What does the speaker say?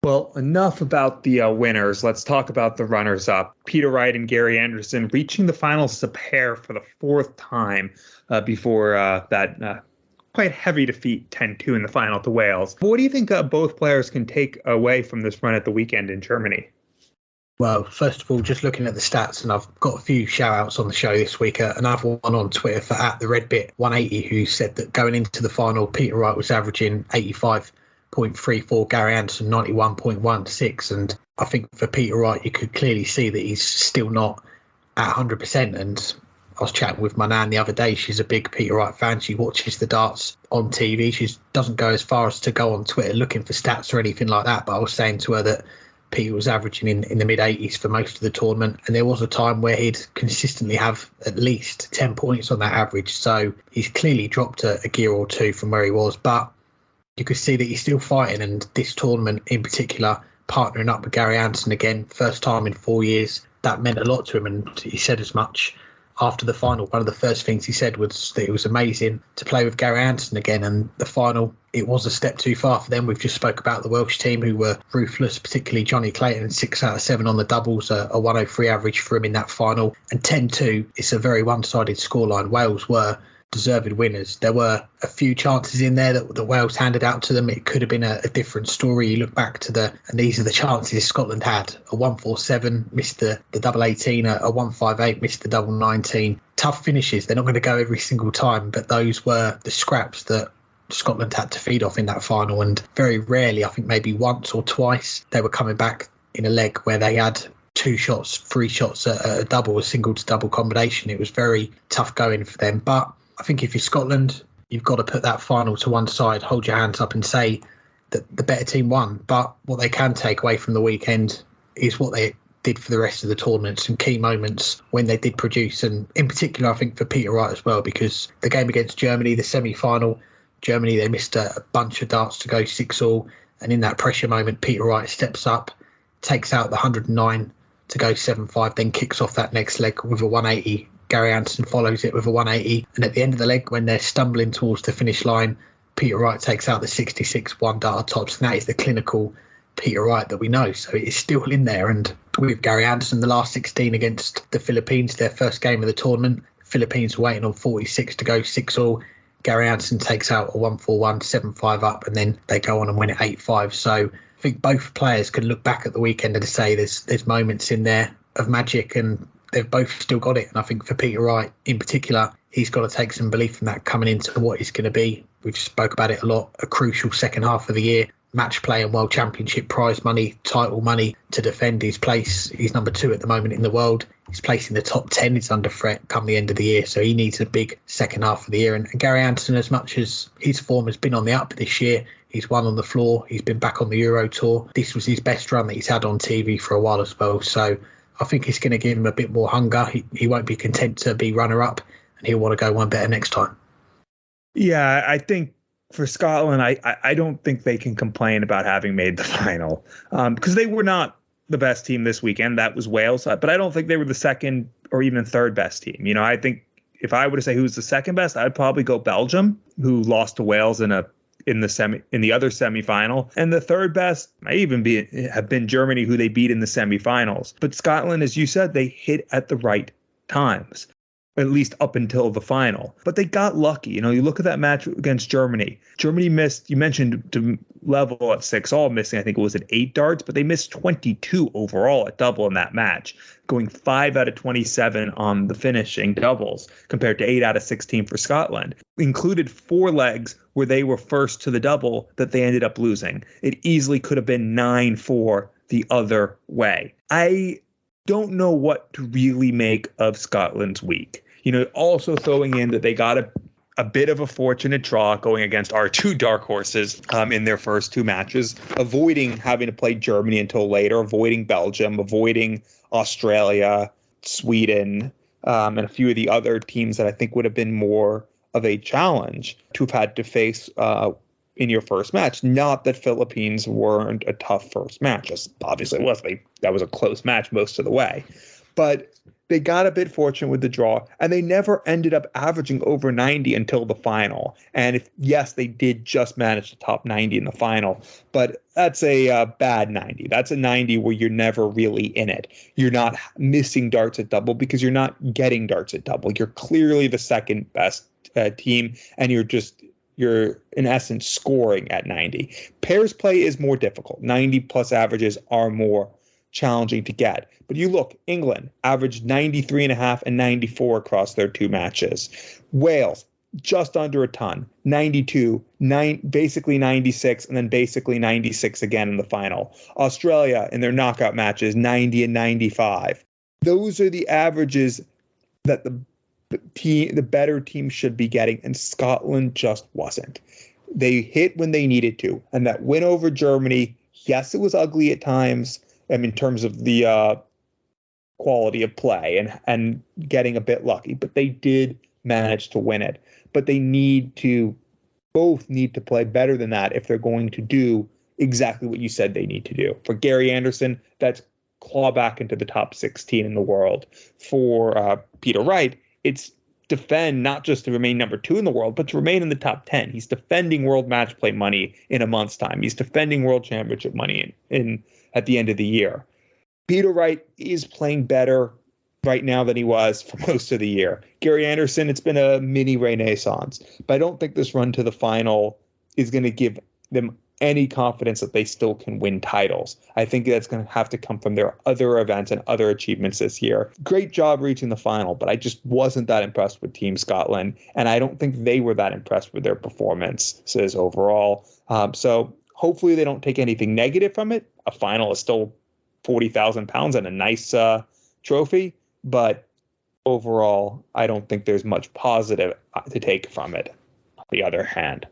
Well, enough about the winners. Let's talk about the runners-up. Peter Wright and Gary Anderson reaching the finals as a pair for the fourth time before that quite heavy defeat 10-2 in the final to Wales. What do you think both players can take away from this run at the weekend in Germany? Well, first of all, just looking at the stats, and I've got a few shout-outs on the show this week. Another one on Twitter for @TheRedBit180, who said that going into the final, Peter Wright was averaging 85.34, Gary Anderson 91.16. And I think for Peter Wright, you could clearly see that he's still not at 100%. And I was chatting with my nan the other day. She's a big Peter Wright fan. She watches the darts on TV. She doesn't go as far as to go on Twitter looking for stats or anything like that. But I was saying to her that Peter was averaging in the mid-80s for most of the tournament, and there was a time where he'd consistently have at least 10 points on that average. So he's clearly dropped a gear or two from where he was, but you could see that he's still fighting. And this tournament in particular, partnering up with Gary Anderson again, first time in 4 years, that meant a lot to him. And he said as much after the final. One of the first things he said was that it was amazing to play with Gary Anderson again. And the final, it was a step too far for them. We've just spoke about the Welsh team who were ruthless, particularly Johnny Clayton, 6 out of 7 on the doubles, a 103 average for him in that final. And 10-2, it's a very one-sided scoreline. Wales were deserved winners. There were a few chances in there that the Wales handed out to them. It could have been a different story. You look back to and these are the chances Scotland had. A 147, missed the double 18, a 158, missed the double 19. Tough finishes. They're not going to go every single time, but those were the scraps that Scotland had to feed off in that final. And very rarely, I think maybe once or twice, they were coming back in a leg where they had 2 shots, 3 shots at a double, a single to double combination. It was very tough going for them. But I think if you're Scotland, you've got to put that final to one side, hold your hands up and say that the better team won. But what they can take away from the weekend is what they did for the rest of the tournament, some key moments when they did produce. And in particular, I think for Peter Wright as well, because the game against Germany, the semi-final, Germany, they missed a bunch of darts to go 6-all. And in that pressure moment, Peter Wright steps up, takes out the 109 to go 7-5, then kicks off that next leg with a 180. Gary Anderson follows it with a 180. And at the end of the leg, when they're stumbling towards the finish line, Peter Wright takes out the 66 one-dart tops. And that is the clinical Peter Wright that we know. So it is still in there. And with Gary Anderson, the last 16 against the Philippines, their first game of the tournament, Philippines were waiting on 46 to go 6-all. Gary Anderson takes out a 141, 7-5 up, and then they go on and win it 8-5. So I think both players can look back at the weekend and say there's moments in there of magic, and they've both still got it. And I think for Peter Wright in particular, he's got to take some belief from that coming into what is going to be, we've spoke about it a lot, a crucial second half of the year. Match play and World Championship prize money, title money to defend his place. He's number 2 at the moment in the world. His place in the top 10 is under threat come the end of the year. So he needs a big second half of the year. And Gary Anderson, as much as his form has been on the up this year, he's won on the floor. He's been back on the Euro Tour. This was his best run that he's had on TV for a while as well. So I think it's going to give him a bit more hunger. He won't be content to be runner-up, and he'll want to go one better next time. Yeah, I think for Scotland, I don't think they can complain about having made the final because they were not the best team this weekend. That was Wales, but I don't think they were the second or even third best team. You know, I think if I were to say who's the second best, I'd probably go Belgium, who lost to Wales in the other semifinal, and the third best might even have been Germany, who they beat in the semifinals. But Scotland, as you said, they hit at the right times, at least up until the final. But they got lucky. You know, you look at that match against Germany. Germany missed, you mentioned to level at 6-all, missing, I think it was at 8 darts, but they missed 22 overall at double in that match, going 5 out of 27 on the finishing doubles compared to 8 out of 16 for Scotland. Included 4 legs where they were first to the double that they ended up losing. It easily could have been 9-4 the other way. I don't know what to really make of Scotland's week. You know, also throwing in that they got a bit of a fortunate draw going against our 2 dark horses in their first 2 matches, avoiding having to play Germany until later, avoiding Belgium, avoiding Australia, Sweden, and a few of the other teams that I think would have been more of a challenge to have had to face in your first match. Not that Philippines weren't a tough first match. Obviously it was. That was a close match most of the way. But they got a bit fortunate with the draw, and they never ended up averaging over 90 until the final. And yes, they did just manage to top 90 in the final, but that's a bad 90. That's a 90 where you're never really in it. You're not missing darts at double because you're not getting darts at double. You're clearly the second best team, and you're in essence scoring at 90. Pairs play is more difficult. 90 plus averages are more challenging to get. But you look, England averaged 93.5 and 94 across their two matches. Wales, just under a ton, 92, basically 96, and then basically 96 again in the final. Australia, in their knockout matches, 90 and 95. Those are the averages that the better team should be getting, and Scotland just wasn't. They hit when they needed to, and that win over Germany, yes, it was ugly at times, in terms of the quality of play and getting a bit lucky, but they did manage to win it. But they both need to play better than that if they're going to do exactly what you said they need to do. For Gary Anderson, that's claw back into the top 16 in the world. For Peter Wright, it's defend not just to remain number 2 in the world, but to remain in the top 10. He's defending world match play money in a month's time. He's defending world championship money in at the end of the year. Peter Wright is playing better right now than he was for most of the year. Gary Anderson, it's been a mini renaissance, but I don't think this run to the final is going to give them any confidence that they still can win titles. I think that's going to have to come from their other events and other achievements this year. Great job reaching the final, but I just wasn't that impressed with Team Scotland, and I don't think they were that impressed with their performances overall. So hopefully they don't take anything negative from it. A final is still £40,000 and a nice trophy, but overall, I don't think there's much positive to take from it. On the other hand,